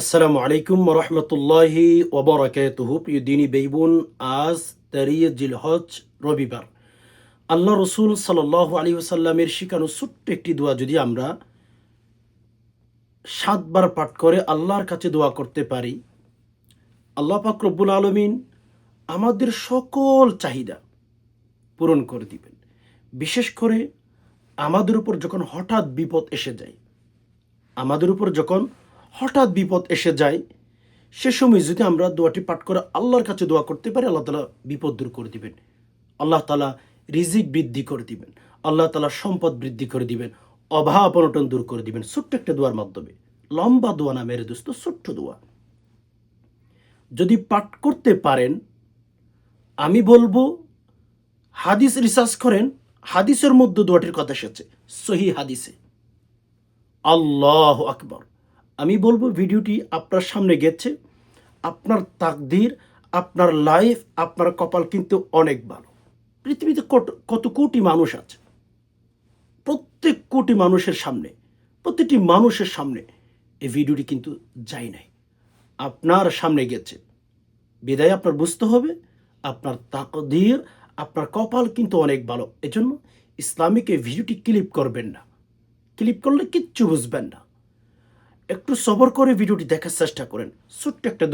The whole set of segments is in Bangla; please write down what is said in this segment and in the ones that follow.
আসসালামু আলাইকুম রহমতুল্লাহি ওবরাকাতুহু। প্রিয় দিনী বেইবুন, আজ 13 জিলহজ রবিবার। আল্লাহ রসুল সাল্লাল্লাহু আলাইহি ওয়াসাল্লামের শিখানো ছোট্ট একটি দোয়া যদি আমরা 7 বার পাঠ করে আল্লাহর কাছে দোয়া করতে পারি, আল্লাহ পাক রব্বুল আলামিন আমাদের সকল চাহিদা পূরণ করে দিবেন। বিশেষ করে আমাদের উপর যখন হঠাৎ বিপদ এসে যায়, সে সময় যদি আমরা দোয়াটি পাঠ করে আল্লাহর কাছে দোয়া করতে পারি, আল্লাহ তালা বিপদ দূর করে দিবেন। আল্লাহ তালা রিজিক বৃদ্ধি করে দিবেন। আল্লাহ তালা সম্পদ বৃদ্ধি করে দিবেন। অভাব অনটন দূর করে দিবেন ছোট্ট একটা দোয়ার মাধ্যমে। লম্বা দোয়া না মেরে দোস্ত, ছোট্ট দোয়া যদি পাঠ করতে পারেন, আমি বলবো হাদিস রিসার্চ করেন। হাদিসের মধ্যে দোয়াটির কথা এসেছে, সহি হাদিসে। আল্লাহ আকবার। আমি বলবো ভিডিওটি আপনার সামনে গেছে, আপনার তাকদীর, আপনার লাইফ, আপনার কপাল কিন্তু অনেক ভালো। পৃথিবীতে কত কোটি মানুষ আছে, প্রত্যেক কোটি মানুষের সামনে, প্রতিটি মানুষের সামনে এই ভিডিওটি কিন্তু যায় নাই, আপনার সামনে গেছে। বিদায় আপনার বুঝতে হবে আপনার তাকদীর, আপনার কপাল কিন্তু অনেক ভালো। এজন্য ইসলামিক এই ভিডিওটি ক্লিপ করবেন না, ক্লিপ করলে কিচ্ছু বুঝবেন না। একটু সবর করে ভিডিওটি দেখার চেষ্টা করেন। ছোট্ট একটা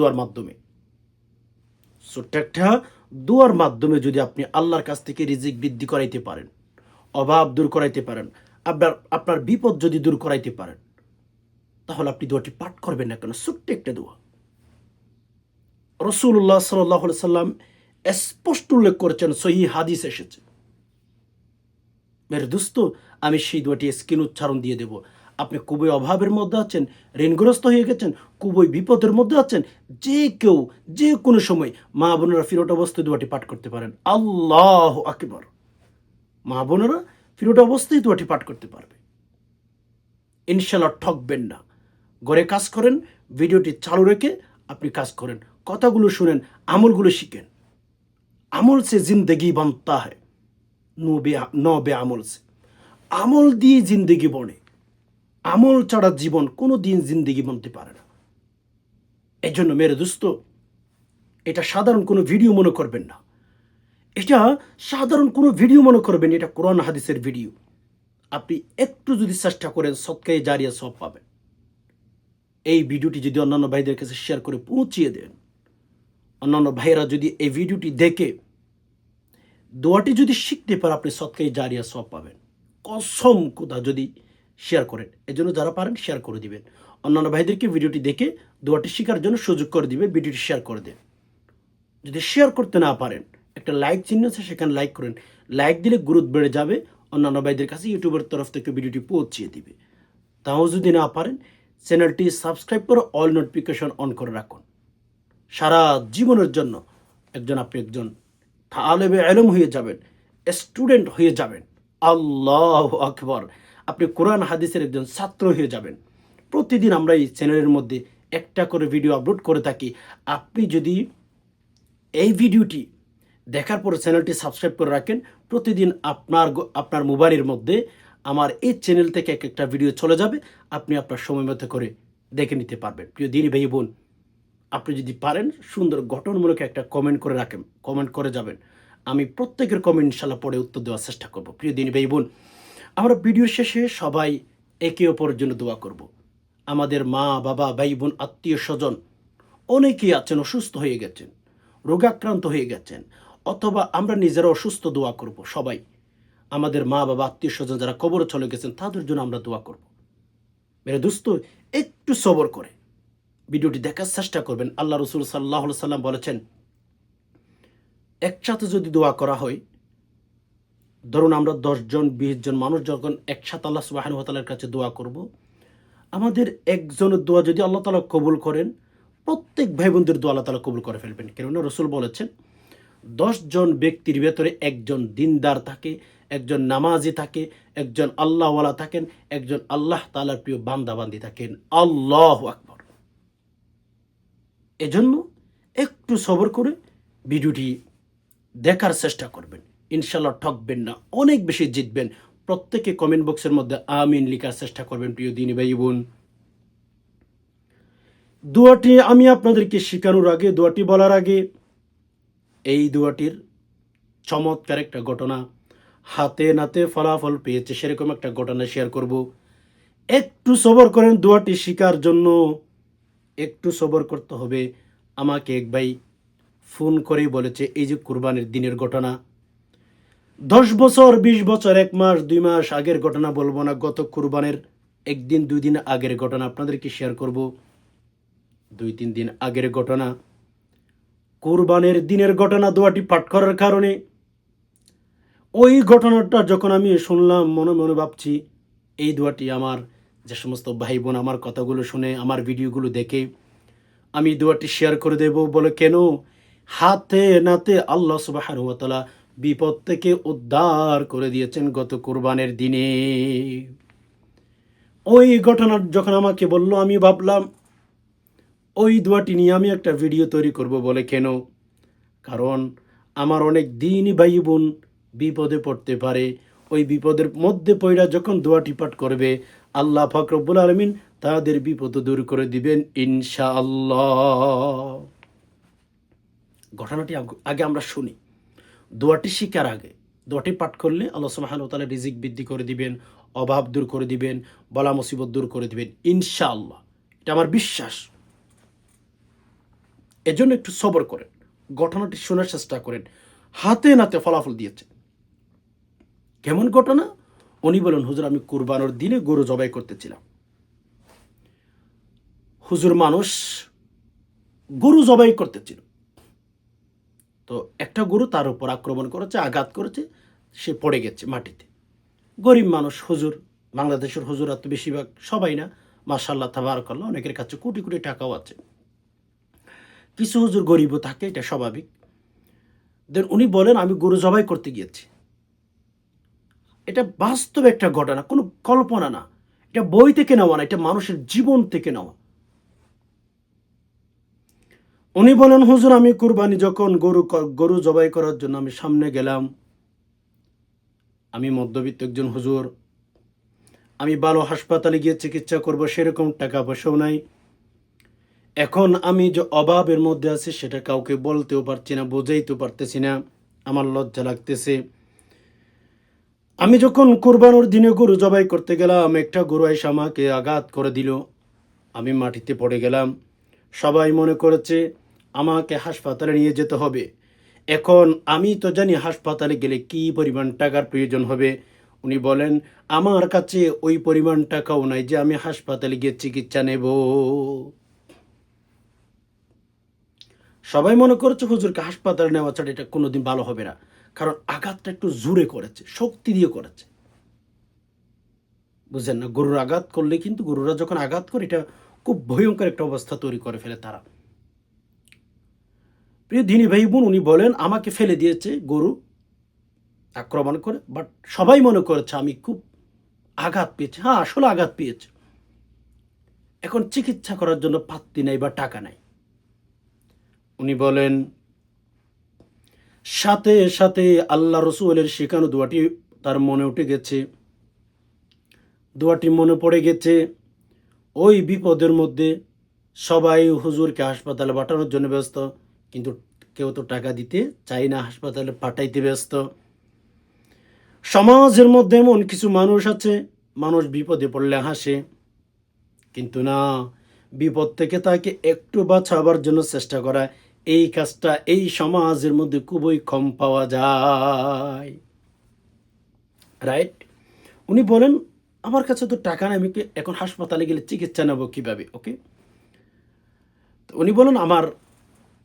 দোয়ার মাধ্যমে যদি আপনি আল্লাহর কাছ থেকে রিজিক বৃদ্ধি করাইতে পারেন, অভাব দূর করাইতে পারেন, আপনার বিপদ যদি দূর করাইতে পারেন, তাহলে আপনি দোয়াটি পাঠ করবেন না কেন? ছোট্ট একটা দোয়া। রাসূলুল্লাহ সাল্লাল্লাহু আলাইহি সাল্লাম স্পষ্ট উল্লেখ করেছেন, সহিহ হাদিস এসেছে। মেরে দোস্ত, আমি সেই দোয়াটি স্ক্রিন উচ্চারণ দিয়ে দেব। আপনি খুবই অভাবের মধ্যে আছেন, ঋণগ্রস্ত হয়ে গেছেন, খুবই বিপদের মধ্যে আছেন, যে কেউ যে কোনো সময় মা বোনেরা ফিরোট অবস্থায় দোয়াটি পাঠ করতে পারেন। আল্লাহ আকবার। মা বোনেরা ফিরোট অবস্থায় দোয়াটি পাঠ করতে পারবে। ইনশাল্লাহ ঠকবেন না। ঘরে কাজ করেন, ভিডিওটি চালু রেখে আপনি কাজ করেন, কথাগুলো শুনেন, আমলগুলো শিখেন। আমল সে জিন্দগি बनता है, नो बे আমল সে। আমল দিয়ে জিন্দগি বনে, আমল ছাড়া জীবন কোনো দিন জিন্দগি বনতে পারে না। এই জন্য মেরে দোস্ত, এটা সাধারণ কোনো ভিডিও মনে করবেন না, এটা কোরআন হাদিসের ভিডিও। আপনি একটু যদি চেষ্টা করেন, সদকায়ে জারিয়া সব পাবেন। এই ভিডিওটি যদি অন্যান্য ভাইদের কাছে শেয়ার করে পৌঁছিয়ে দেন, অন্যান্য ভাইয়েরা যদি এই ভিডিওটি দেখে দোয়াটি যদি শিখতে পারে, আপনি সদকায়ে জারিয়া সব পাবেন। কসম খোদা, যদি শেয়ার করেন। এজন্য যারা পারেন শেয়ার করে দিবেন, অন্যান্য ভাইদেরকে ভিডিওটি দেখে দোয়াটি শেখার জন্য সুযোগ করে দিবেন। ভিডিওটি শেয়ার করে দেন। যদি শেয়ার করতে না পারেন, একটা লাইক চিহ্ন আছে, সেখানে লাইক করেন। লাইক দিলে গুরুত্ব বেড়ে যাবে, অন্যান্য ভাইদের কাছে ইউটিউবের তরফ থেকে ভিডিওটি পৌঁছিয়ে দিবে। তাও যদি না পারেন, চ্যানেলটি সাবস্ক্রাইব করে অল নোটিফিকেশন অন করে রাখুন। সারা জীবনের জন্য আপনি একজন তালেবে ইলম হয়ে যাবেন, স্টুডেন্ট হয়ে যাবেন। আল্লাহু আকবার। আপনি কোরআন হাদিসের একজন ছাত্র হয়ে যাবেন। প্রতিদিন আমরা এই চ্যানেলের মধ্যে একটা করে ভিডিও আপলোড করে থাকি। আপনি যদি এই ভিডিওটি দেখার পর চ্যানেলটি সাবস্ক্রাইব করে রাখেন, প্রতিদিন আপনার মোবাইলের মধ্যে আমার এই চ্যানেল থেকে এক একটা ভিডিও চলে যাবে, আপনি আপনার সময় মতো করে দেখে নিতে পারবেন। প্রিয় দিনী ভাই বোন, আপনি যদি পারেন সুন্দর গঠনমূলক একটা কমেন্ট করে রাখেন, কমেন্ট করে যাবেন। আমি প্রত্যেকের কমেন্ট ইনশাল্লাহ পড়ে উত্তর দেওয়ার চেষ্টা করব। প্রিয় দিনী ভাই বোন, আমরা ভিডিওর শেষে সবাই একে অপরের জন্য দোয়া করব। আমাদের মা বাবা, ভাই বোন, আত্মীয় স্বজন অনেকেই আছেন অসুস্থ হয়ে গেছেন, রোগাক্রান্ত হয়ে গেছেন, অথবা আমরা নিজেরা অসুস্থ। দোয়া করব সবাই। আমাদের মা বাবা, আত্মীয় স্বজন যারা কবরে চলে গেছেন, তাদের জন্য আমরা দোয়া করব। মেরে দোস্ত, একটু সবর করে ভিডিওটি দেখার চেষ্টা করবেন। আল্লাহ রসুল সাল্লাল্লাহু আলাইহি সাল্লাম বলেছেন, একসাথে যদি দোয়া করা হয়, ধরুন আমরা 10 জন 20 জন মানুষ যখন একসাথে আল্লাহ সুবহানাহু ওয়া তাআলার কাছে দোয়া করব, আমাদের একজনের দোয়া যদি আল্লাহ তাআলা কবুল করেন, প্রত্যেক ভাই বোনদের দোয়া আল্লাহ তাআলা কবুল করে ফেলবেন। কেননা রসুল বলেছেন, 10 জন ব্যক্তির ভেতরে একজন দিনদার থাকে, একজন নামাজি থাকে, একজন আল্লাহওয়ালা থাকেন, একজন আল্লাহ তাআলার প্রিয় বান্দা বান্দি থাকেন। আল্লাহু আকবার। এজন্য একটু সবর করে ভিডিওটি দেখার চেষ্টা করবেন। ইনশাল্লাহ ঠকবেন না, অনেক বেশি জিতবেন। প্রত্যেকে কমেন্ট বক্সের মধ্যে আমিন লেখার চেষ্টা করবেন। প্রিয় দিনী ভাই বোন, দোয়াটি আমি আপনাদেরকে শেখানোর আগে, দোয়াটি বলার আগে, এই দোয়াটির চমৎকার একটা ঘটনা, হাতে নাতে ফলাফল পেয়েছে সেরকম একটা ঘটনা শেয়ার করব। একটু সবর করেন, দোয়াটি শেখার জন্য একটু সবর করতে হবে। আমাকে এক ভাই ফোন করেই বলেছে, এই যে কুরবানির দিনের ঘটনা, 10 বছর 20 বছর 1 মাস 2 মাস আগের ঘটনা বলবো না, গত কুরবানের 1 দিন 2 দিন আগের ঘটনা আপনাদেরকে শেয়ার করব। 2-3 দিন আগের ঘটনা, কুরবানের দিনের ঘটনা, দোয়াটি পাঠ করার কারণে ওই ঘটনাটা যখন আমি শুনলাম, মনে মনে ভাবছি এই দোয়াটি আমার যে সমস্ত ভাই বোন আমার কথাগুলো শুনে, আমার ভিডিওগুলো দেখে আমি দোয়াটি শেয়ার করে দেব বলে, কেন? হাতে নাতে আল্লাহ সুবহানাহু ওয়া তাআলা বিপদ থেকে উদ্ধার করে দিয়েছেন গত কুরবানের দিনে। ওই ঘটনা যখন আমাকে বলল, আমি ভাবলাম ওই দোয়াটি নিয়ে আমি একটা ভিডিও তৈরি করব বলে, কেন? কারণ আমার অনেক দিনই ভাই বোন বিপদে পড়তে পারে, ওই বিপদের মধ্যে পড়া যখন দোয়াটি পাঠ করবে, আল্লাহ পাক রব্বুল আলামিন তাদের বিপদ দূর করে দিবেন ইনশাআল্লাহ। ঘটনাটি আগে আমরা শুনি। দোয়াটি শিকার আগে, দোয়াটি পাঠ করলে আল্লাহ সুবহানাহু ওয়া তাআলা রিজিক বৃদ্ধি করে দিবেন, অভাব দূর করে দিবেন, বলা মুসিবত দূর করে দিবেন ইনশাআল্লাহ। এটা আমার বিশ্বাস। এজন্য একটু সবর করেন, ঘটনাটি শোনার চেষ্টা করেন। হাতে নাতে ফলাফল দিয়েছে। কেমন ঘটনা? উনি বলেন, হুজুর আমি কুরবানোর দিনে গরু জবাই করতেছিলাম। হুজুর মানুষ গরু জবাই করতেছিল, তো একটা গরু তার উপর আক্রমণ করেছে, আঘাত করেছে, সে পড়ে গেছে মাটিতে। গরিব মানুষ হুজুর, বাংলাদেশের হুজুরা তো বেশিরভাগ, সবাই না, মাশাআল্লাহ তাবারাকাল্লাহ, অনেকের কাছে কোটি কোটি টাকাও আছে, কিছু হুজুর গরিবও থাকে, এটা স্বাভাবিক। দেন উনি বলেন, আমি গরু জবাই করতে গিয়েছি। এটা বাস্তব একটা ঘটনা, কোনো কল্পনা না, এটা বই থেকে নেওয়া না, এটা মানুষের জীবন থেকে নেওয়া। উনি বলেন, হুজুর আমি কুরবানি যখন গরু জবাই করার জন্য আমি সামনে গেলাম, আমি মধ্যবিত্ত একজন হুজুর, আমি ভালো হাসপাতালে গিয়ে চিকিৎসা করব সেরকম টাকা পয়সাও নাই। এখন আমি যে অভাবের মধ্যে আছি সেটা কাউকে বলতেও পারছি না, বোঝাইতেও পারতেছি না, আমার লজ্জা লাগতেছে। আমি যখন কুরবানোর দিনে গরু জবাই করতে গেলাম, একটা গরু এসে আমাকে আঘাত করে দিল, আমি মাটিতে পড়ে গেলাম। সবাই মনে করেছে আমাকে হাসপাতালে নিয়ে যেতে হবে। এখন আমি তো জানি হাসপাতালে গেলে কি পরিমাণ টাকার প্রয়োজন হবে। উনি বলেন, আমার কাছে ওই পরিমাণ টাকাও নাই যে আমি হাসপাতালে গিয়ে চিকিৎসা নেব। সবাই মনে করেছে হুজুরকে হাসপাতালে নেওয়া ছাড়া এটা কোনোদিন ভালো হবে না, কারণ আঘাতটা একটু জোরে করেছে, শক্তি দিয়ে করেছে। বুঝলেন না? গরুর আঘাত করলে কিন্তু, গরুরা যখন আঘাত করে, এটা খুব ভয়ঙ্কর একটা অবস্থা তৈরি করে ফেলে তারা। প্রিয় দিনী ভাই বোন, উনি বলেন আমাকে ফেলে দিয়েছে গরু আক্রমণ করে, বাট সবাই মনে করেছে আমি খুব আঘাত পেয়েছি। হ্যাঁ, আসলে আঘাত পেয়েছে। এখন চিকিৎসা করার জন্য পাত্তি নাই বা টাকা নাই। উনি বলেন, সাথে সাথে আল্লাহ রসুলের শেখানো দোয়াটি তার মনে উঠে গেছে। দোয়াটি মনে পড়ে গেছে। ওই বিপদের মধ্যে সবাই হুজুরকে হাসপাতালে পাঠানোর জন্য ব্যস্ত, কিন্তু কেউ তো টাকা দিতে চায় না, হাসপাতালে পাঠাইতে ব্যস্ত। সমাজের মধ্যে এমন কিছু মানুষ আছে, মানুষ বিপদে পড়লে হাসে, কিন্তু না, বিপদ থেকে তাকে একটু বাঁচাবার জন্য চেষ্টা করা, এই কাজটা এই সমাজের মধ্যে খুবই কম পাওয়া যায়। রাইট? উনি বলেন, আমার কাছে তো টাকা নেই, আমি এখন হাসপাতালে গেলে চিকিৎসা নেব কিভাবে? ওকে, তো উনি বলেন, আমার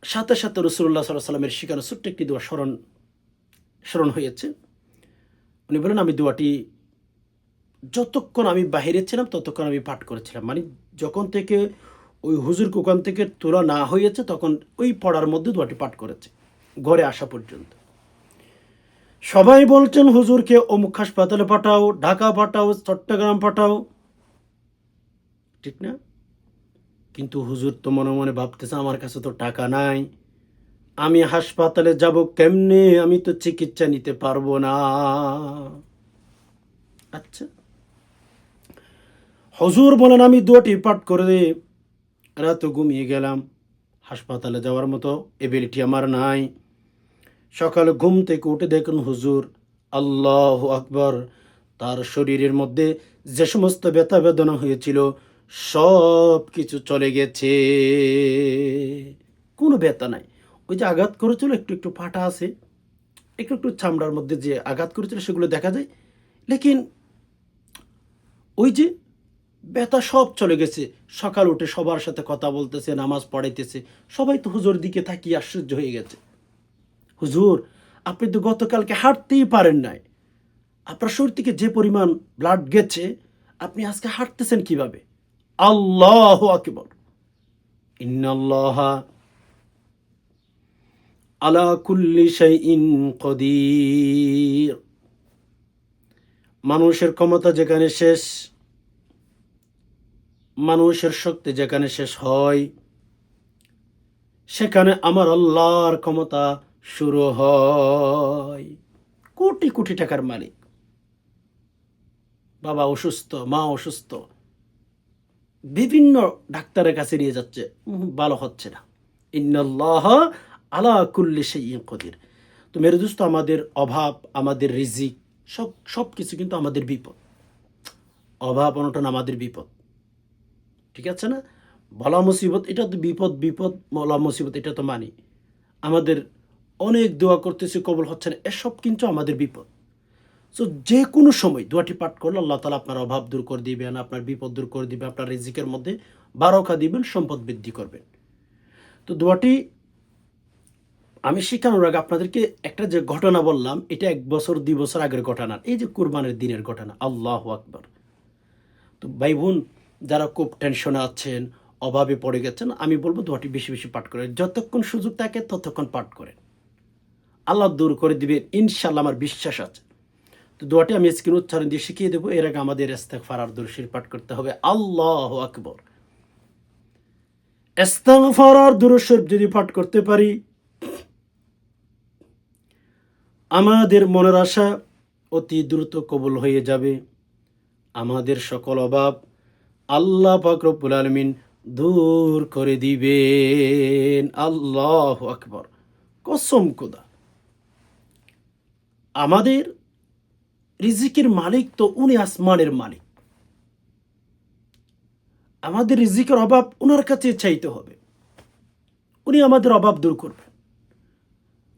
সাথে সাথে রসুল্লাহ সাল্লাহ সাল্লামের শিখানো ছোট্ট একটি দোয়া স্মরণ হয়েছে। উনি বলেন, আমি দোয়াটি যতক্ষণ আমি বাহিরে ছিলাম ততক্ষণ আমি পাঠ করেছিলাম, মানে যখন থেকে ওই হুজুরকে ওখান থেকে তোলা না হয়েছে তখন ওই পড়ার মধ্যে দোয়াটি পাঠ করেছে ঘরে আসা পর্যন্ত। সবাই বলছেন হুজুরকে অমুক হাসপাতালে পাঠাও, ঢাকা পাঠাও, চট্টগ্রাম পাঠাও, ঠিক না? কিন্তু হুজুর তো মনে মনে ভাবতেছে, আমার কাছে তো টাকা নাই, আমি হাসপাতালে যাব কেমনে, আমি তো চিকিৎসা নিতে পারবো না। আচ্ছা, হুজুর বলেন, আমি দোয়াটি পাঠ করে রাতে ঘুমিয়ে গেলাম, হাসপাতালে যাওয়ার মতো এবিলিটি আমার নাই। সকালে ঘুম থেকে উঠে দেখুন হুজুর, আল্লাহু আকবার, তার শরীরের মধ্যে যে সমস্ত ব্যথা বেদনা হয়েছিল সব কিছু চলে গেছে, কোনো ব্যথা নাই। ওই যে আঘাত করেছিল একটু একটু ফাটা আছে, একটু একটু চামড়ার মধ্যে যে আঘাত করেছিল সেগুলো দেখা যায়, লেকিন ওই যে ব্যথা সব চলে গেছে। সকাল উঠে সবার সাথে কথা বলতেছে, নামাজ পড়াইতেছে, সবাই তো হুজুর দিকে তাকিয়ে আশ্চর্য হয়ে গেছে। হুজুর, আপনি তো গতকালকে হাঁটতেই পারেন নাই, আপনার শরীর থেকে যে পরিমাণ ব্লাড গেছে, আপনি আজকে হাঁটতেছেন কিভাবে? আল্লাহু আকবার, ইন্নাল্লাহা আলা কুল্লি শাইইন কদির। মানুষের ক্ষমতা যেখানে শেষ, মানুষের শক্তি যেখানে শেষ হয়, সেখানে আমার আল্লাহর ক্ষমতা শুরু হয়। কোটি কোটি টাকার মালিক, বাবা অসুস্থ, মা অসুস্থ, বিভিন্ন ডাক্তারের কাছে নিয়ে যাচ্ছে, ভালো হচ্ছে না। ইন্নাল্লাহ আলা কুল্লি শাইইন কদির। তো মেরে দোস্ত, আমাদের অভাব, আমাদের রিজিক, সব সব কিছু কিন্তু আমাদের বিপদ। অভাব অনটন আমাদের বিপদ, ঠিক আছে না? বলা মুসিবত এটা তো বিপদ, বিপদ বলা মুসিবত এটা তো মানি। আমাদের অনেক দোয়া করতেছি, কবুল হচ্ছে না, এসব কিন্তু আমাদের বিপদ। সো যে কোনো সময় দোয়াটি পাঠ করলে আল্লাহ তালা আপনার অভাব দূর করে দিবেন, আপনার বিপদ দূর করে দিবেন, আপনার রিজিকের মধ্যে বারকা দিবেন, সম্পদ বৃদ্ধি করবেন। তো দোয়াটি আমি শেখানোর আগে আপনাদেরকে একটা যে ঘটনা বললাম, এটা 1 বছর 2 বছর আগের ঘটনা, এই যে কুরবানের দিনের ঘটনা। আল্লাহু আকবার। তো ভাই বোন যারা খুব টেনশনে আছেন, অভাবে পড়ে গেছেন, আমি বলবো দোয়াটি বেশি বেশি পাঠ করেন, যতক্ষণ সুযোগ থাকে ততক্ষণ পাঠ করেন, আল্লাহ দূর করে দিবেন ইনশাল্লাহ, আমার বিশ্বাস আছে। তো দোয়াটি আমি স্ক্রিন উচ্চারণ দিয়ে শিখিয়ে দেবো। এর আগে আমাদের ইস্তেগফার আর দুরূদ শরীফ পাঠ করতে হবে। আল্লাহু আকবার। ইস্তেগফার আর দুরূদ শরীফ যদি পাঠ করতে পারি, আমাদের মনের আশা অতি দ্রুত কবুল হয়ে যাবে। আমাদের সকল অভাব আল্লাহ পাক রব্বুল আলামিন দূর করে দিবেন। আল্লাহু আকবার। কসম খোদা, আমাদের রিজিকের মালিক তো উনি আসমানের মালিক। আমাদের রিজিকের অভাব ওনার কাছে চাইতে হবে, উনি আমাদের অভাব দূর করবেন।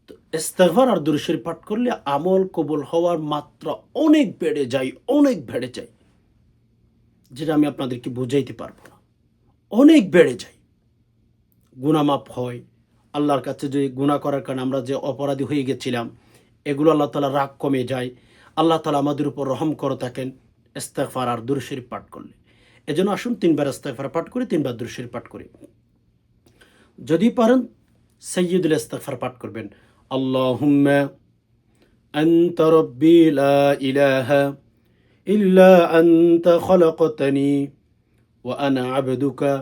তো ইস্তেগফার আর দুরূদ শরীফ পাঠ করলে আমল কবুল হওয়ার মাত্রা অনেক বেড়ে যায়, অনেক বেড়ে যায়, যেটা আমি আপনাদেরকে বুঝাইতে পারবো না। অনেক বেড়ে যায়, গুনাহ মাফ হয়। আল্লাহর কাছে যে গুনাহ করার কারণে আমরা যে অপরাধী হয়ে গেছিলাম, এগুলো আল্লাহ তাআলা রাগ কমে যায়। আল্লাহ তাআলা আমাদের উপর রহম করে থাকেন ইস্তেগফার আর দুরূদ শরীফ পাঠ করলে। এজন্য আসুন 3 বার ইস্তেগফার পাঠ করি, 3 বার দুরূদ শরীফ পাঠ করি। যদি পারেন সাইয়্যিদুল ইস্তেগফার পাঠ করবেন। আল্লাহুম্মা আনতা রাব্বি লা ইলাহা ইল্লা আনতা খলাকতানি ওয়া আনা আবদুকা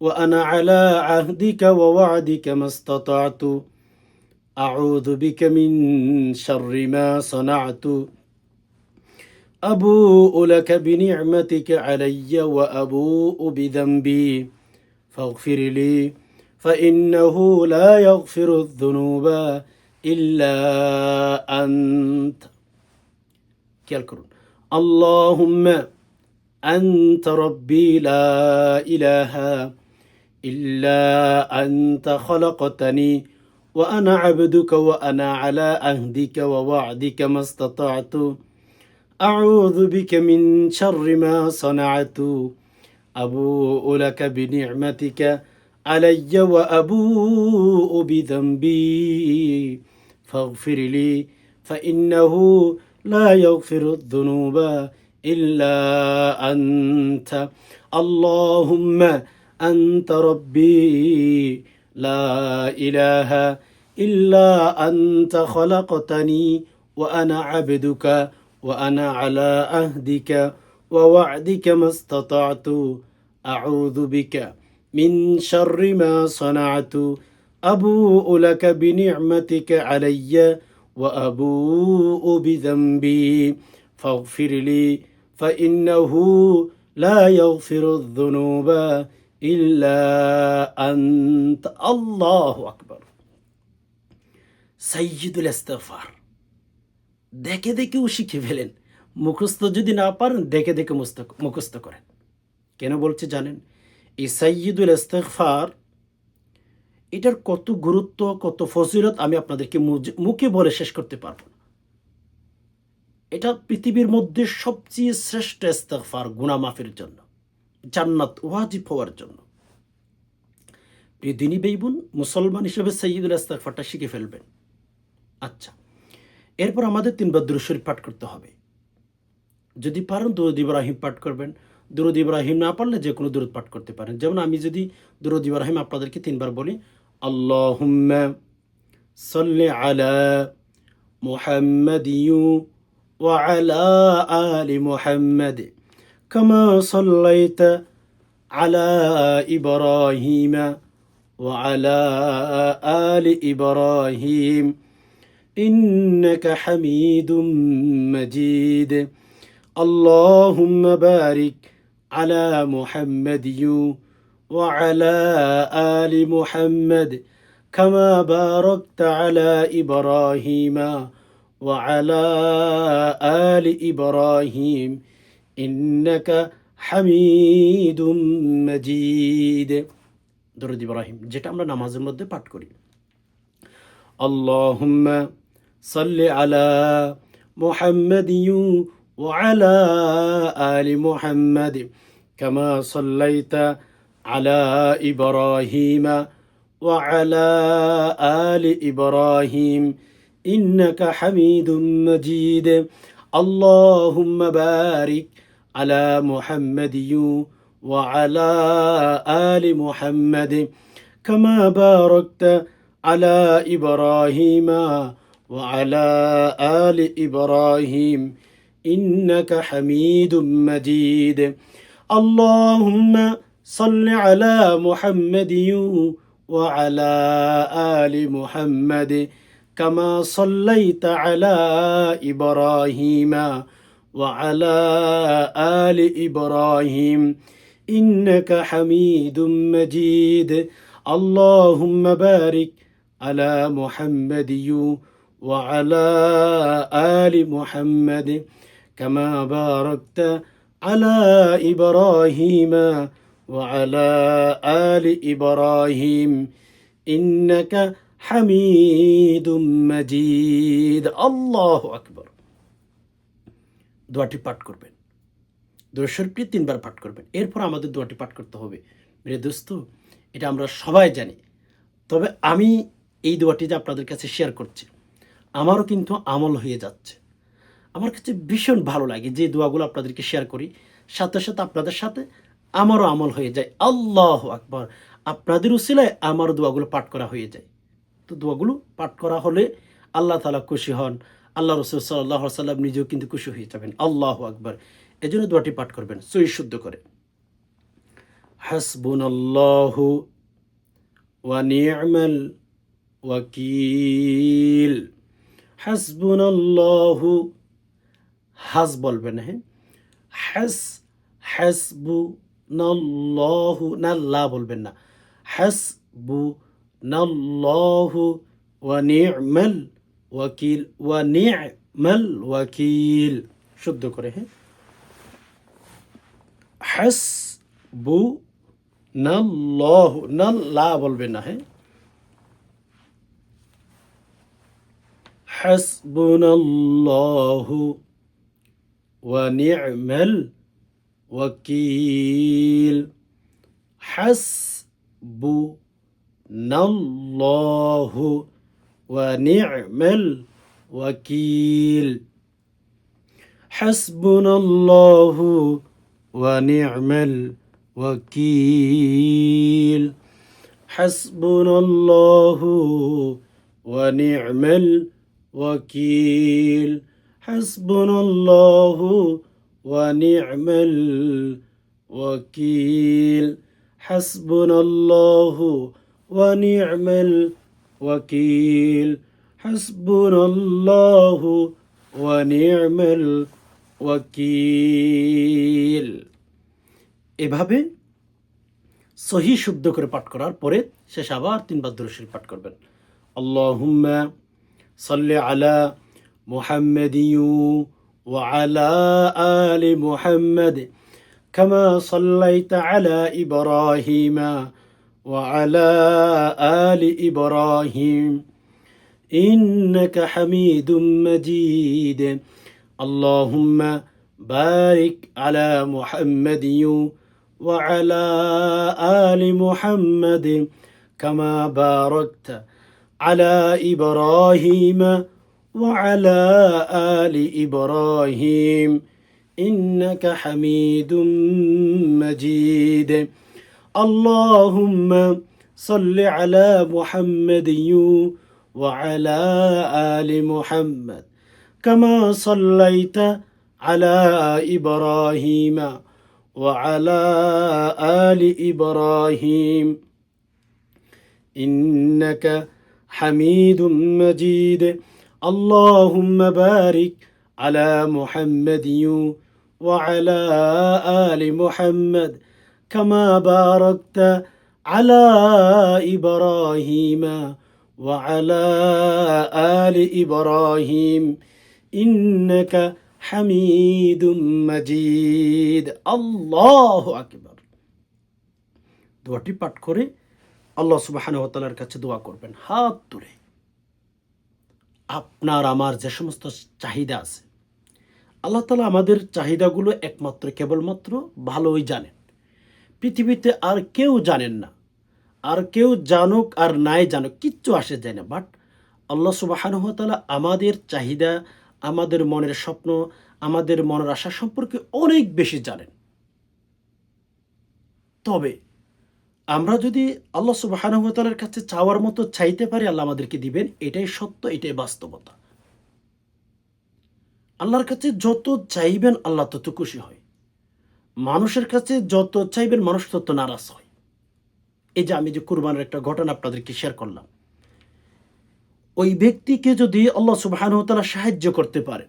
ওয়া আনা আলা আহদিকা ওয়া ওয়া'দিকা মাস্তাতা'তু আউযু বিকা মিন শাররি মা সানা'তু আবুউ লাকা বিনি'মাতিকা আলাইয়া ওয়া আবুউ বিযামবি ফাগফির লি ফাইন্নাহু লা ইয়াগফিরুয যুনুবা ইল্লা আনত। খেয়াল করুন, আল্লাহুম্মা আনতা রাব্বি লা ইলাহা ইল্লা আনতা খলাকতানি ওয়া আনা আবদুকা ওয়া আনা আলা আহদিকা ওয়া ওয়া'দিকা মাস্তাতা'তু আউযু বিকা মিন শাররি মা সানা'তু আবুউ লাকা বিনি'মাতিকা আলাইয়া ওয়া আবুউ বিযামবি ফাগফির লি ফাইন্নাহু লা ইয়াগফিরুয যুনুবা ইল্লা আনতা। আল্লাহুম্মা আনতা রাব্বি লা ইলাহা ইল্লা আনতা খলাকতানি ওয়া আনা আবদুকা ওয়া আনা আলা আহদিকা ওয়া ওয়া'দিকা মাস্তাতা'তু আউযু বিকা মিন শাররি মা সানা'তু আবুউ লাকা বিনি'মাতিকা আলাইয়া ওয়া আবুউ বিযামবি ফাগফির লি ফাইন্নাহু লা ইয়াগফিরুয যুনুবা ইল্লা আনতা। আল্লাহু আকবার। সাইয়্যিদুল ইস্তিগফার। দেখে দেখেও শিখে ফেলেন। মুখস্থ যদি না পারেন দেখে দেখে মুখস্থ করেন। কেন বলছি জানেন? এই সাইয়্যিদুল ইস্তিগফার এটার কত গুরুত্ব, কত ফজিলত আমি আপনাদেরকে মুখে বলে শেষ করতে পারবো না। এটা পৃথিবীর মধ্যে সবচেয়ে শ্রেষ্ঠ ইস্তিগফার গুনাহ মাফের জন্য, জান্নাত ওয়াজিব হওয়ার জন্য। প্রিয় দিনী ভাই বোন, মুসলমান হিসেবে সাইয়্যিদুল ইস্তিগফারটা শিখে ফেলবেন। আচ্ছা, এরপর আমাদের 3 বার দুরূদ শরীফ পাঠ করতে হবে। যদি পারেন দুরূদ ইব্রাহিম পাঠ করবেন। দুরূদ ইব্রাহিম না পারলে যে কোনো দুরূদ পাঠ করতে পারেন। যেমন আমি যদি দুরূদ ইব্রাহিম আপনাদেরকে 3 বার বলি, আল্লাহুম্মা সাল্লি আলা মুহাম্মাদিন ওয়া আলা আলি মুহাম্মাদ কামা সাল্লাইতা আলা ইব্রাহিম ওয়া আলা আলি ইব্রাহিম إنك حميد مجيد اللهم بارك على محمد وعلى آل محمد كما باركت على إبراهيم وعلى آل إبراهيم إنك حميد مجيد। দরুদ ইব্রাহিম যেটা আমরা নামাজের মধ্যে পাঠ করি। اللهم صل على محمد وعلى آل محمد كما صليت على إبراهيم وعلى آل إبراهيم إنك حميد مجيد اللهم بارك على محمد وعلى آل محمد كما باركت على إبراهيم وعلى آل إبراهيم إنك حميد مجيد اللهم صل على محمد وعلى آل محمد كما صليت على إبراهيم وعلى آل إبراهيم إنك حميد مجيد اللهم بارك على محمد وعلى آل محمد كما باركت على إبراهيم وعلى آل إبراهيم إنك حميد مجيد الله أكبر। দোয়াটি পাঠ করবেন। দরুদ শরীফটি 3 বার পাঠ করবেন। এরপর আমাদের দোয়াটি পাঠ করতে হবে। মেরে দোস্ত, এটা আমরা সবাই জানি। তবে আমি এই দোয়াটি যে আপনাদের কাছে শেয়ার করছি, আমারও কিন্তু আমল হয়ে যাচ্ছে। আমার কাছে ভীষণ ভালো লাগে যে দোয়াগুলো আপনাদেরকে শেয়ার করি, সাথে সাথে আপনাদের সাথে আমারও আমল হয়ে যায়। আল্লাহু আকবার। আপনাদের উসিলায় আমার দোয়াগুলো পাঠ করা হয়ে যায়। তো দোয়াগুলো পাঠ করা হলে আল্লাহ তাআলা খুশি হন। আল্লাহ রাসূল সাল্লাল্লাহু আলাইহি ওয়াসাল্লাম নিজেও কিন্তু খুশি হয়ে যাবেন। আল্লাহু আকবার। এজন্য দোয়াটি পাঠ করবেন সহি শুদ্ধ করে। হাসবুনাল্লাহু ওয়া নি'মাল ওয়াকিল। হাসবুনাল্লাহু, হাস বলবেন, হ্যাঁ, হাসবুনাল্লাহু, না লা বলবেন না, হাসবুনাল্লাহু ওয়া নি'মাল ওয়াকিল, ওয়া নি'মাল ওয়াকিল, শুদ্ধ করে, হ্যাঁ, হাসবুনাল্লাহু, না লা বলবেন না, হ্যাঁ, হাসবুনাল্লাহু ওয়া নি'মাল ওয়াকিল। হাসবুনাল্লাহু ওয়া নি'মাল ওয়াকিল। হাসবুনাল্লাহু ওয়া নি'মাল ওয়াকিল। হাসবুনাল্লাহু ওয়া নি'মাল ওয়াকিল। হাসবুনাল্লাহু ওয়া নি'মাল ওয়াকিল। হাসবুনাল্লাহু ওয়া নি'মাল ওয়াকিল। হাসবুনাল্লাহু ওয়া নি'মাল ওয়াকিল। এভাবে সহি শুদ্ধ করে পাঠ করার পরে শেষে আবার 3 বার দুরূদ শরীফ পাঠ করবেন। আল্লাহুম্মা সাল্লি আলা মুহাম্মাদিন ওয়া আলা আলি মুহাম্মাদ কামা সাল্লাইতা আলা ইব্রাহিমা ওয়া আলা আলি ইব্রাহিম ইন্নাকা হামিদুম মাজিদ। আল্লাহুম্মা বারিক আলা মুহাম্মাদিন وعلى آل محمد كما باركت على إبراهيم وعلى آل إبراهيم إنك حميد مجيد. اللهم صل على محمد وعلى آل محمد كما صليت على إبراهيم وعلى آل إبراهيم إنك حميد مجيد. اللهم بارك على محمد وعلى آل محمد كما باركت على إبراهيم وعلى آل إبراهيم إنك হামিদুম মাজিদ। আল্লাহু আকবার। দোয়াটি পাঠ করে আল্লাহ সুবহানাহু ওয়া তাআলার কাছে দোয়া করবেন হাত তুলে। আপনার আমার যে সমস্ত চাহিদা আছে, আল্লাহ তাআলা আমাদের চাহিদাগুলো একমাত্র কেবলমাত্র ভালোই জানেন। পৃথিবীতে আর কেউ জানেন না। আর কেউ জানুক আর নাই জানুক কিচ্ছু আসে যায় না। বাট আল্লাহ সুবহানাহু ওয়া তাআলা আমাদের চাহিদা, আমাদের মনের স্বপ্ন, আমাদের মনের আশা সম্পর্কে অনেক বেশি জানেন। তবে আমরা যদি আল্লাহ সুবহানাহু ওয়া তাআলার কাছে চাওয়ার মতো চাইতে পারি, আল্লাহ আমাদেরকে দিবেন। এটাই সত্য, এটাই বাস্তবতা। আল্লাহর কাছে যত চাইবেন আল্লাহ তত খুশি হয়। মানুষের কাছে যত চাইবেন মানুষ তত নারাজ হয়। এই যে আমি যে কুরবানের একটা ঘটনা আপনাদেরকে শেয়ার করলাম, ওই ব্যক্তিকে যদি আল্লাহ সুবহানাহু ওয়া তাআলা সাহায্য করতে পারে,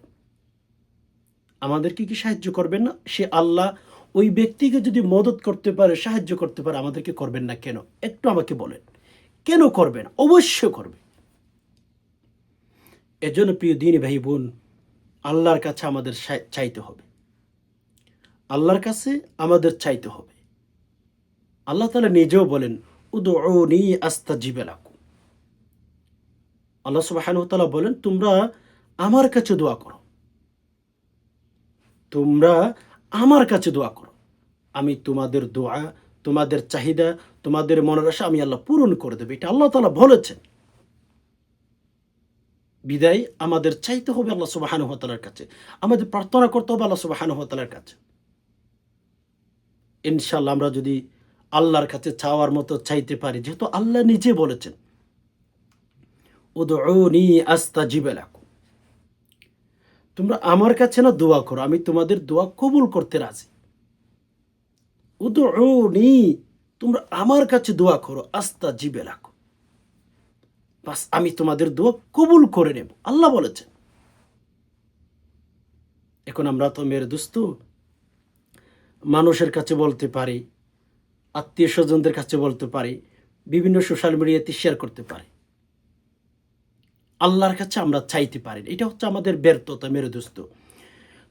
আমাদেরকে কি সাহায্য করবেন না? সে আল্লাহ ওই ব্যক্তিকে যদি মদত করতে পারে, সাহায্য করতে পারে, আমাদেরকে করবেন না কেন? একটু আমাকে বলেন, কেন করবেন? অবশ্যই করবে। এজন্য প্রিয় দিনী ভাই বোন, আল্লাহর কাছে আমাদের চাইতে হবে। আল্লাহর কাছে আমাদের চাইতে হবে। আল্লাহ তাআলা নিজেও বলেন, উদউনি আস্তাজিব লাকুম। আল্লাহ সুবহানাহু ওয়া তাআলা বলেন, তোমরা আমার কাছে দোয়া করো, তোমরা আমার কাছে দোয়া করো, আমি তোমাদের দোয়া, তোমাদের চাহিদা, তোমাদের মনের আশা আমি আল্লাহ পূরণ করে দেব। এটা আল্লাহ তাআলা বলেছেন। বিদায় আমাদের চাইতে হবে আল্লাহ সুবহানাহু ওয়া তাআলার কাছে, আমাদের প্রার্থনা করতে হবে আল্লাহ সুবহানাহু ওয়া তাআলার কাছে। ইনশাআল্লাহ আমরা যদি আল্লাহর কাছে চাওয়ার মতো চাইতে পারি, যেহেতু আল্লাহ নিজে বলেছেন, উদউনি আস্তাজিব লাকুম, তোমরা আমার কাছে না দোয়া করো, আমি তোমাদের দোয়া কবুল করতে রাজি। উদউনি, তোমরা আমার কাছে দোয়া করো, আস্তাজিব লাকুম, বাস আমি তোমাদের দোয়া কবুল করে নেব, আল্লাহ বলেছেন। এখন আমরা তো মেরে দোস্ত মানুষের কাছে বলতে পারি, আত্মীয় স্বজনদের কাছে বলতে পারি, বিভিন্ন সোশ্যাল মিডিয়াতে শেয়ার করতে পারি, আল্লাহর কাছে আমরা চাইতে পারি। এটা হচ্ছে আমাদের ব্যর্থতা মেরে দোস্ত।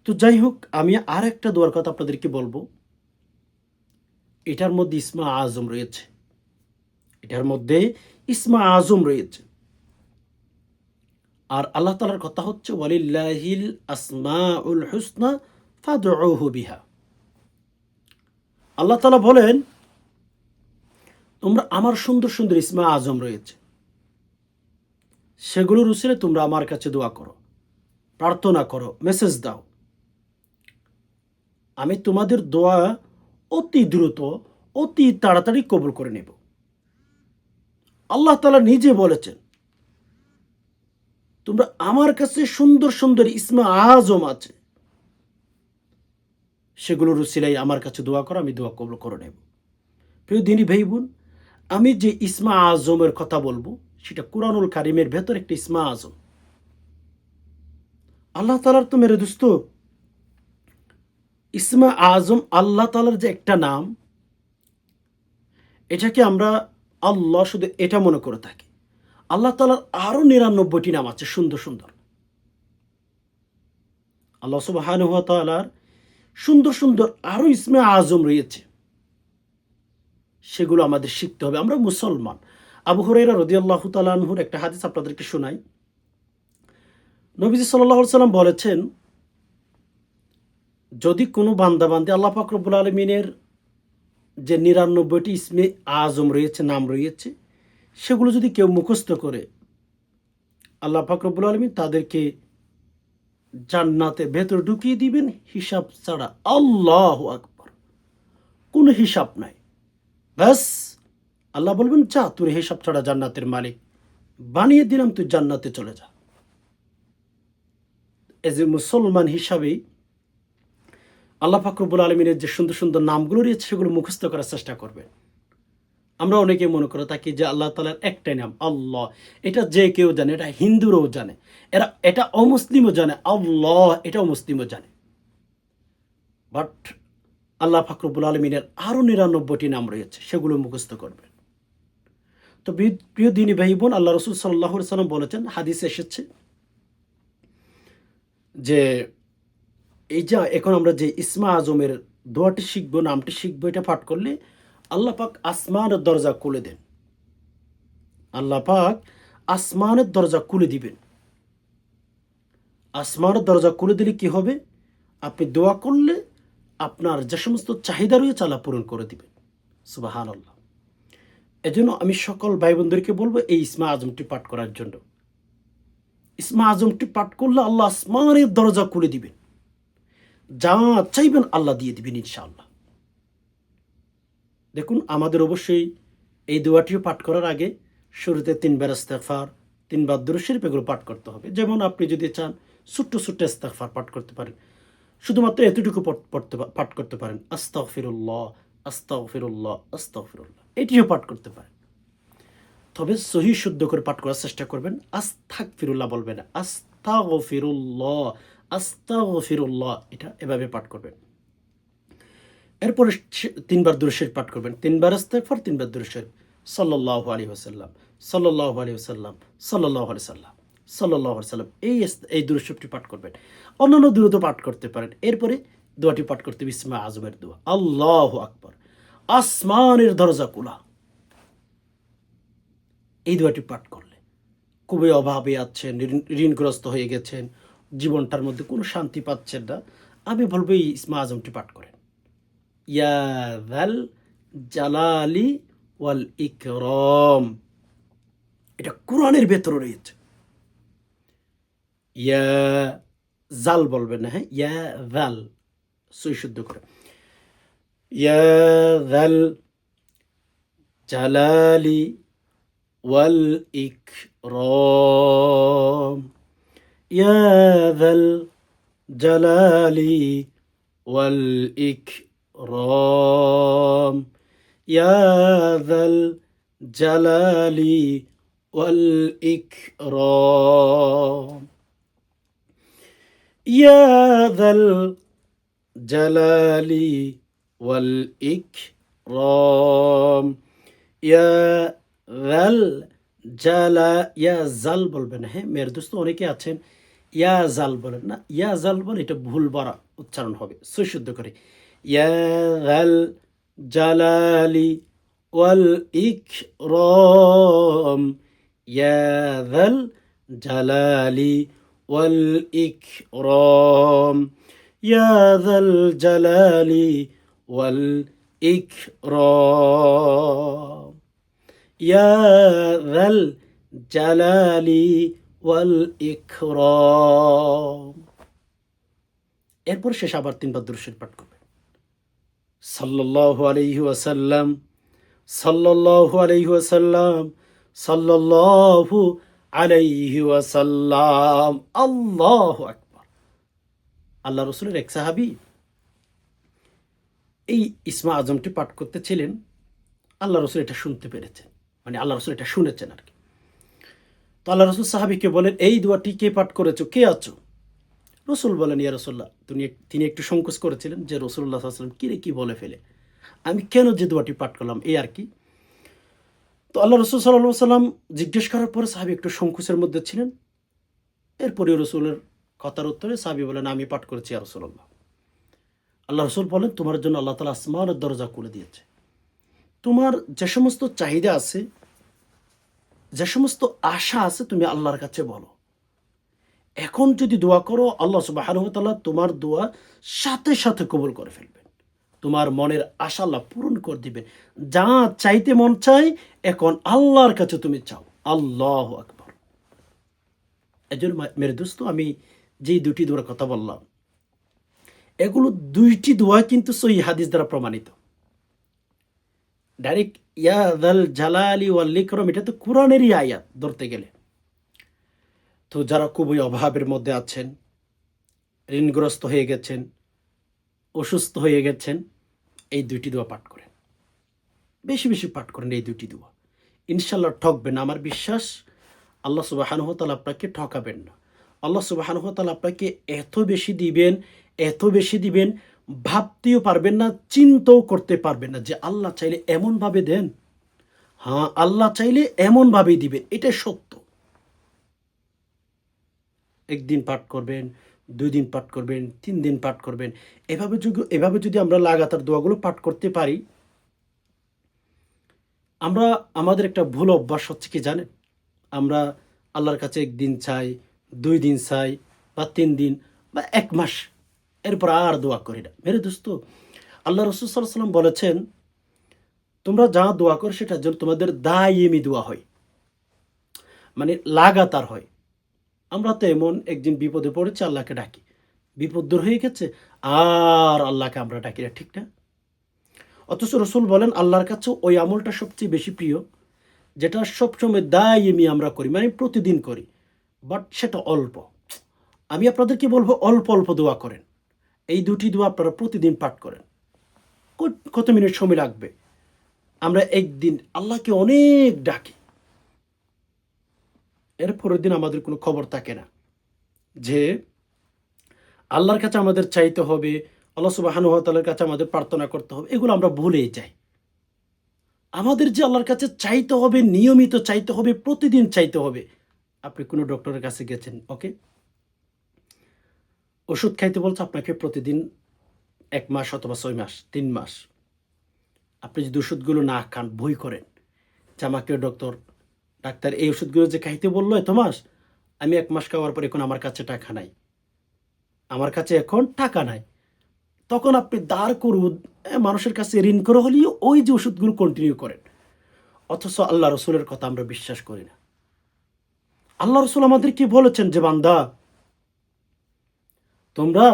তো যাই হোক, আমি আর একটা দোয়ার কথা আপনাদেরকে বলবো। এটার মধ্যে ইসমা আজম রয়েছে, এটার মধ্যে ইসমা আজম রয়েছে। আর আল্লাহ তাআলার কথা হচ্ছে, ওয়ালিল্লাহিল আসমাউল হুসনা ফাদউহু বিহা। আল্লাহ তাআলা বলেন, তোমরা আমার সুন্দর সুন্দর ইসমা আজম রয়েছে, সেগুলোর উসিলে তোমরা আমার কাছে দোয়া করো, প্রার্থনা করো, মেসেজ দাও। আমি তোমাদের দোয়া অতি দ্রুত, অতি তাড়াতাড়ি কবুল করে নেব। আল্লাহ তাআলা নিজে বলেছেন, তোমরা আমার কাছে সুন্দর সুন্দর ইসমা আজম আছে, সেগুলোর উসিলাই আমার কাছে দোয়া করো, আমি দোয়া কবুল করে নেব। প্রিয় দিনী ভাই বোন, আমি যে ইসমা আজমের কথা বলবো সেটা কুরআনুল কারীমের ভেতর একটা ইসমা আজম। আল্লাহ তাআলার তো মেরে দোস্ত ইসমা আজম, আল্লাহ তাআলার যে একটা নাম, এটাকে আমরা আল্লাহ শুধু এটা মনে করে থাকি। আল্লাহ তাআলার আরও ৯৯টি নাম আছে সুন্দর সুন্দর। আল্লাহ সুবহানাহু ওয়া তাআলার সুন্দর সুন্দর আরও ইসমে আজম রয়েছে, সেগুলো আমাদের শিখতে হবে। আমরা মুসলমান। আবু হুরায়রা রাদিয়াল্লাহু তাআলা আনহুর একটা হাদিস আপনাদেরকে শোনাই। নবীজি সাল্লাল্লাহু আলাইহি সাল্লাম বলেছেন, যদি কোনো বান্দা-বান্দী আল্লাহ পাক রব্বুল আলামিনের যে ৯৯টি ইসমে আজম রয়েছে, নাম রয়েছে, সেগুলো যদি কেউ মুখস্থ করে, আল্লাহ পাক রব্বুল আলামিন তাদেরকে জান্নাতে ভেতরে ঢুকিয়ে দিবেন হিসাব ছাড়া। আল্লাহু আকবার! কোনো হিসাব নাই। ব্যাস আল্লাহ বলবেন, যা তোর হিসাব ছাড়া জান্নাতের মালিক বানিয়ে দিলাম, তুই জান্নাতে চলে যা। এজ এ মুসলমান হিসাবেই আল্লাহ পাক রব্বুল আলামিনের যে সুন্দর সুন্দর নামগুলো রয়েছে সেগুলো মুখস্থ করার চেষ্টা করবেন। আমরা অনেকে মনে করে থাকি যে আল্লাহ তাআলার একটাই নাম আল্লাহ, এটা যে কেউ জানে, এটা হিন্দুরাও জানে, এটা অমুসলিমও জানে, আল্লাহ এটা অমুসলিমও জানে। বাট আল্লাহ পাক রব্বুল আলামিনের আরও ৯৯টি নাম রয়েছে, সেগুলো মুখস্থ করবেন। তো প্রিয় দিনী ভাই বোন, আল্লাহ রাসূল সাল্লাল্লাহু আলাইহি সাল্লাম বলেছেন, হাদিসে এসেছে যে এই যে এখন আমরা যে ইসমা আজমের দোয়াটি শিখবো, নামটি শিখবো, এটা পাঠ করলে আল্লাহ পাক আসমানের দরজা খুলে দেন। আল্লাহ পাক আসমানের দরজা খুলে দিবেন। আসমানের দরজা খুলে দিলে কি হবে? আপনি দোয়া করলে আপনার যে সমস্ত চাহিদা রয়েছে আল্লাহ পূরণ করে দিবেন। সুবহানাল্লাহ। এজন্য আমি সকল ভাই বোনদেরকে বলবো এই ইসমা আজমটি পাঠ করার জন্য। ইসমা আজমটি পাঠ করলে আল্লাহ আসমানের দরজা খুলে দিবেন, যা চাইবেন আল্লাহ দিয়ে দিবেন ইনশাআল্লাহ। দেখুন, আমাদের অবশ্যই এই দোয়াটিও পাঠ করার আগে শুরুতে ৩ বার ইস্তেগফার, ৩ বার দুরূদ শরীফ এগুলো পাঠ করতে হবে। যেমন আপনি যদি চান ছোট্ট ছোট্ট ইস্তেগফার পাঠ করতে পারেন, শুধুমাত্র এতটুকু পাঠ করতে পারেন, আস্তাগফিরুল্লাহ আস্তাগফিরুল্লাহ আস্তাগফিরুল্লাহ, এটিও পাঠ করতে পারেন। তবে সহি শুদ্ধ করে পাঠ করার চেষ্টা করবেন। আস্তাগফিরুল্লাহ বলবেন না, আস্তাগফিরুল্লাহ আস্তাগফিরুল্লাহ, এটা এভাবে পাঠ করবেন। এরপরে ৩ বার দুরূদ শরীফ পাঠ করবেন, ৩ বার ইস্তেগফার, ৩ বার দুরূদ শরীফ, সাল্লাল্লাহু আলাইহি ওয়াসাল্লাম সাল্লাল্লাহু আলাইহি ওয়াসাল্লাম সাল্লাল্লাহু আলাইহি সাল্লাম সাল্লাল্লাহু আলাইহি সাল্লাম, এই দুরূদ শরীফটি পাঠ করবেন। অন্যান্য দুরূদও পাঠ করতে পারেন। এরপরে দোয়াটি পাঠ করতে হবে, ইসমে আজমের দোয়া, আল্লাহু আকবার, আসমানের দরজা খোলা। এই দোয়াটি পাঠ করলে খুবই অভাবে আছেন, ঋণগ্রস্ত হয়ে গেছেন, জীবনটার মধ্যে কোনো শান্তি পাচ্ছেন না, আমি বলবো এই ইসমা আজমটি পাঠ করেন। ইয়া যাল জালালি ওয়াল ইকরাম, এটা কোরআনের ভেতরে রয়েছে। ইয়া জাল বলবেন না, হ্যাঁ, ইয়া যাল, সই শুদ্ধ করে, ইয়া যাল জালালি ওয়াল ইকরাম, ইয়া যাল জালালি ওয়াল ইকরাম, ইয়া যাল জালালি ওয়াল ইকরাম, ইয়া যাল জালালি ওয়াল ইকরাম, ইয়া যাল ইয়া জাল বলবেন, হ্যাঁ মেয়ের দোস্ত অনেকে আছেন ইয়া জাল বলেন না, ইয়া জাল বলে, এটা ভুল বাড়া উচ্চারণ হবে, সই শুদ্ধ করে, ইয়া যাল জালালি ওয়াল ইকরাম, ইয়া যাল জালালি ওয়াল ইকরাম, ইয়া যাল জালালি ওয়াল ইকরাম, ইয়া যাল জালালি ওয়াল ইকরাম। এরপর শেষ আবার ৩ বার দুরূদ শরীফ পাঠ করবেন, সাল্লাল্লাহু আলাইহি ওয়াসাল্লাম সাল্লাল্লাহু আলাইহি ওয়াসাল্লাম সাল্লাল্লাহু আলাইহি ওয়াসাল্লাম, আল্লাহু আকবার। আল্লাহ রাসূলের এক সাহাবী এই ইসমা আজমটি পাঠ করতেছিলেন, আল্লাহ রাসূল এটা শুনতে পেরেছেন, মানে আল্লাহ রাসূল এটা শুনেছেন আর কি। তো আল্লাহ রাসূল সাহাবীকে বলেন, এই দোয়াটি কে পাঠ করেছো, কে আছো? রাসূল বলেন, ইয়া রাসূলুল্লাহ। তিনি একটু সংকোচ করেছিলেন যে রাসূলুল্লাহ সাল্লাল্লাহু আলাইহি ওয়াসাল্লাম কি বলে ফেলে, আমি কেন যে দোয়াটি পাঠ করলাম, এই আর কি। তো আল্লাহ রসুল সাল্লাল্লাহু সাল্লাম জিজ্ঞেস করার পরে সাহাবী একটু সংকোচের মধ্যে ছিলেন। এরপরে রসুলের কথার উত্তরে সাহাবী বলেন, আমি পাঠ করেছি ইয়া রাসূলুল্লাহ। আল্লাহ রসুল বলেন, তোমার জন্য আল্লাহ তাআলা আসমানের দরজা খুলে দিয়েছে। তোমার যে সমস্ত চাহিদা আছে, যে সমস্ত আশা আছে, তুমি আল্লাহর কাছে বলো। এখন যদি দোয়া করো, আল্লাহ সুবহানাহু ওয়া তাআলা তোমার দোয়া সাথে সাথে কবুল করে ফেলবেন। তোমার মনের আশা আল্লাহ পূরণ করে দিবেন। যা চাইতে মন চাই, এখন আল্লাহর কাছে তুমি চাও। আল্লাহু আকবার। এজন্য মেরে দোস্ত, আমি যেই দুটি দোয়ার কথা বললাম, এগুলো দুইটি দোয়া কিন্তু সহিহ হাদিস দ্বারা প্রমাণিত। ডাইরেক্ট ইয়া যাল জালালি ওয়াল ইকরাম, এটা তো কোরআনেরই আয়াত ধরতে গেলে। তো যারা খুবই অভাবের মধ্যে আছেন, ঋণগ্রস্ত হয়ে গেছেন, অসুস্থ হয়ে গেছেন, এই দুইটি দোয়া পাঠ করেন। বেশি বেশি পাঠ করেন এই দুইটি দোয়া। ইনশাল্লাহ ঠকবেন না। আমার বিশ্বাস আল্লাহ সুবহানাহু ওয়া তাআলা আপনাকে ঠকাবেন না। আল্লাহ সুবহানাহু ওয়া তাআলা আপনাকে এত বেশি দিবেন, এত বেশি দিবেন, ভাবতেও পারবেন না, চিন্তাও করতে পারবেন না যে আল্লাহ চাইলে এমনভাবে দেন। হ্যাঁ, আল্লাহ চাইলে এমনভাবেই দিবেন, এটাই সত্য। একদিন পাঠ করবেন, ২ দিন পাঠ করবেন, ৩ দিন পাঠ করবেন। এভাবে যদি আমরা লাগাতার দোয়াগুলো পাঠ করতে পারি, আমরা আমাদের একটা ভুল অভ্যাস হচ্ছে কি জানেন? আমরা আল্লাহর কাছে ১ দিন চাই, ২ দিন চাই, বা ৩ দিন, বা ১ মাস, এরপর আর দোয়া করি না। মেরে দোস্ত, আল্লাহ রাসূল সাল্লাল্লাহু আলাইহি ওয়াসাল্লাম বলেছেন, তোমরা যা দোয়া করো সেটার জন্য তোমাদের দায়মি দোয়া হয়, মানে লাগাতার হয়। আমরা তো এমন একদিন বিপদে পড়েছি, আল্লাহকে ডাকি, বিপদ দূর হয়ে গেছে, আর আল্লাহকে আমরা ডাকি না, ঠিক না? অথচ রসুল বলেন, আল্লাহর কাছে ওই আমলটা সবচেয়ে বেশি প্রিয় যেটা সবসময় দায়মি আমরা করি, মানে প্রতিদিন করি, বাট সেটা অল্প। আমি আপনাদেরকে বলবো, অল্প অল্প দোয়া করেন। এই দুটি দোয়া আপনারা প্রতিদিন পাঠ করেন। কত মিনিট সময় লাগবে? আমরা একদিন আল্লাহকে অনেক ডাকি, এর পরের দিন আমাদের কোনো খবর থাকে না যে আল্লাহর কাছে আমাদের চাইতে হবে, আল্লাহ সুবহানাহু ওয়া তাআলার কাছে আমাদের প্রার্থনা করতে হবে, এগুলো আমরা ভুলেই যাই। আমাদের যে আল্লাহর কাছে চাইতে হবে, নিয়মিত চাইতে হবে, প্রতিদিন চাইতে হবে। আপনি কোনো ডক্টরের কাছে গেছেন, ওকে, ওষুধ খাইতে বলছে আপনাকে প্রতিদিন ১ মাস অথবা ৬ মাস, ৩ মাস। আপনি যদি ওষুধগুলো না খান, ভয় করেন যে আমাকে ডাক্তার এই ওষুধগুলো যে খাইতে বললো এত মাস, আমি ১ মাস খাওয়ার পর এখন আমার কাছে টাকা নাই, আমার কাছে এখন টাকা নাই। তখন আপনি দাঁড় করুন, মানুষের কাছে ঋণ করে হলেও ওই যে ওষুধগুলো কন্টিনিউ করেন। অথচ আল্লাহ রসুলের কথা আমরা বিশ্বাস করি না। আল্লাহ রসুল আমাদেরকে বলেছেন যে, বান্দা, তোমরা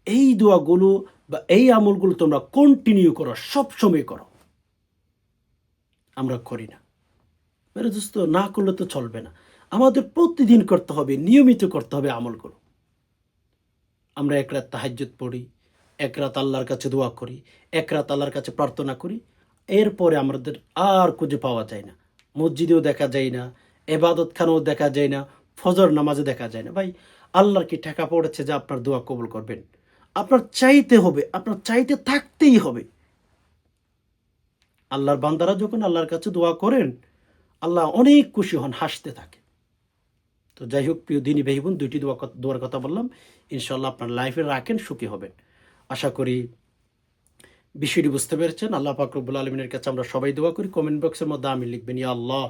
এই দোয়াগুলো বা এই আমলগুলো তোমরা কন্টিনিউ করো, সবসময় করো। আমরা করি না। মেরে দোস্ত, না করলে তো চলবে না। আমাদের প্রতিদিন করতে হবে, নিয়মিত করতে হবে আমলগুলো। আমরা ১ রাত তাহাজ্জুদ পড়ি, ১ রাত আল্লাহর কাছে দোয়া করি, ১ রাত আল্লাহর কাছে প্রার্থনা করি, এরপরে আমাদের আর খুঁজে পাওয়া যায় না। মসজিদেও দেখা যায় না, এবাদতখানেও দেখা যায় না, ফজর নামাজে দেখা যায় না। ভাই, আল্লাহর কি ঠেকা পড়েছে যে আপনার দোয়া কবুল করবেন? আপনার চাইতে হবে, আপনার চাইতে থাকতেই হবে। আল্লাহর বান্দারা যখন আল্লাহর কাছে দোয়া করেন, আল্লাহ অনেক খুশি হন, হাসতে থাকে। তো যাই হোক, প্রিয় দিনী ভাই বোন, ২টি দোয়ার কথা বললাম। ইনশাআল্লাহ আপনার লাইফে রাখেন, সুখী হবেন। আশা করি বিষয়টি বুঝতে পেরেছেন। আল্লাহ পাক রব্বুল আলামিনের কাছে আমরা সবাই দোয়া করি। কমেন্ট বক্সের মধ্যে আমিন লিখবেন। ইয়া আল্লাহ,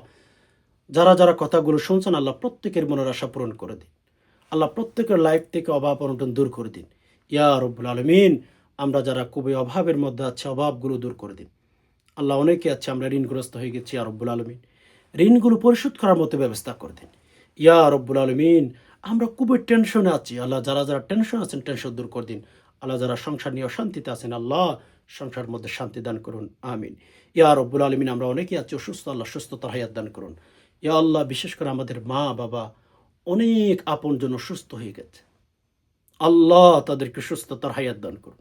যারা যারা কথাগুলো শুনছেন, আল্লাহ প্রত্যেকের মনের আশা পূরণ করে দিন। আল্লাহ প্রত্যেকের লাইফ থেকে অভাব অনটন দূর করে দিন। ইয়া রব্বুল আলামিন, আমরা যারা খুবই অভাবের মধ্যে আছে, অভাবগুলো দূর করে দিন। আল্লাহ, অনেকে আছে আমরা ঋণগ্রস্ত হয়ে গেছি, ইয়া রব্বুল আলামিন, ঋণগুলো পরিশোধ করার মতো ব্যবস্থা করে দিন। ইয়া রব্বুল আলামিন, আমরা খুবই টেনশনে আছি, আল্লাহ যারা যারা টেনশন আছেন, টেনশন দূর করে দিন। আল্লাহ যারা সংসার নিয়ে অশান্তিতে আছেন, আল্লাহ সংসার মধ্যে শান্তি দান করুন, আমিন। ইয়া রব্বুল আলামিন, আমরা অনেকেই আছি অসুস্থ, আল্লাহ সুস্থতার হায়াত দান করুন। ইয়া আল্লাহ, বিশেষ করে আমাদের মা বাবা অনেক আপনজন অসুস্থ হয়ে গেছে, আল্লাহ তাদেরকে সুস্থতার হায়াত দান করুন।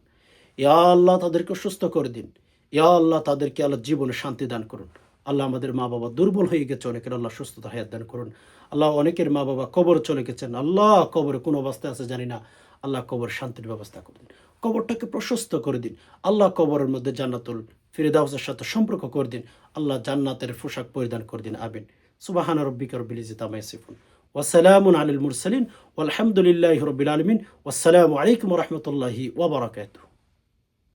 ইয়া আল্লাহ, তাদেরকে সুস্থ করে দিন। ইয়া আল্লাহ, তাদেরকে আল্লাহ জীবনে শান্তি দান করুন। আল্লাহ, আমাদের মা বাবা দুর্বল হয়ে গেছে অনেকের, আল্লাহ সুস্থতার হায়াত দান করুন। আল্লাহ, অনেকের মা বাবা কবরে চলে গেছেন, আল্লাহ কবরে কোন অবস্থায় আছে জানি না, আল্লাহ কবর শান্তির ব্যবস্থা করে দিন, কবরটাকে প্রশস্ত করে দিন। আল্লাহ কবরের মধ্যে জান্নাতুল ফিরদাউসের সাথে সম্পর্ক করে দিন। আল্লাহ জান্নাতের পোশাক পরিধান করে দিন। আমিন। সুবহান রব্বিকা রব্বিল ইজ্জাতি আম্মা ইয়াসিফুন ওয়া সালামুন আলাল মুরসালিন ওয়ালহামদুলিল্লাহি রাব্বিল আলামিন। ওয়াসসালামু আলাইকুম ওয়া রাহমাতুল্লাহি ওয়া বারাকাতুহু।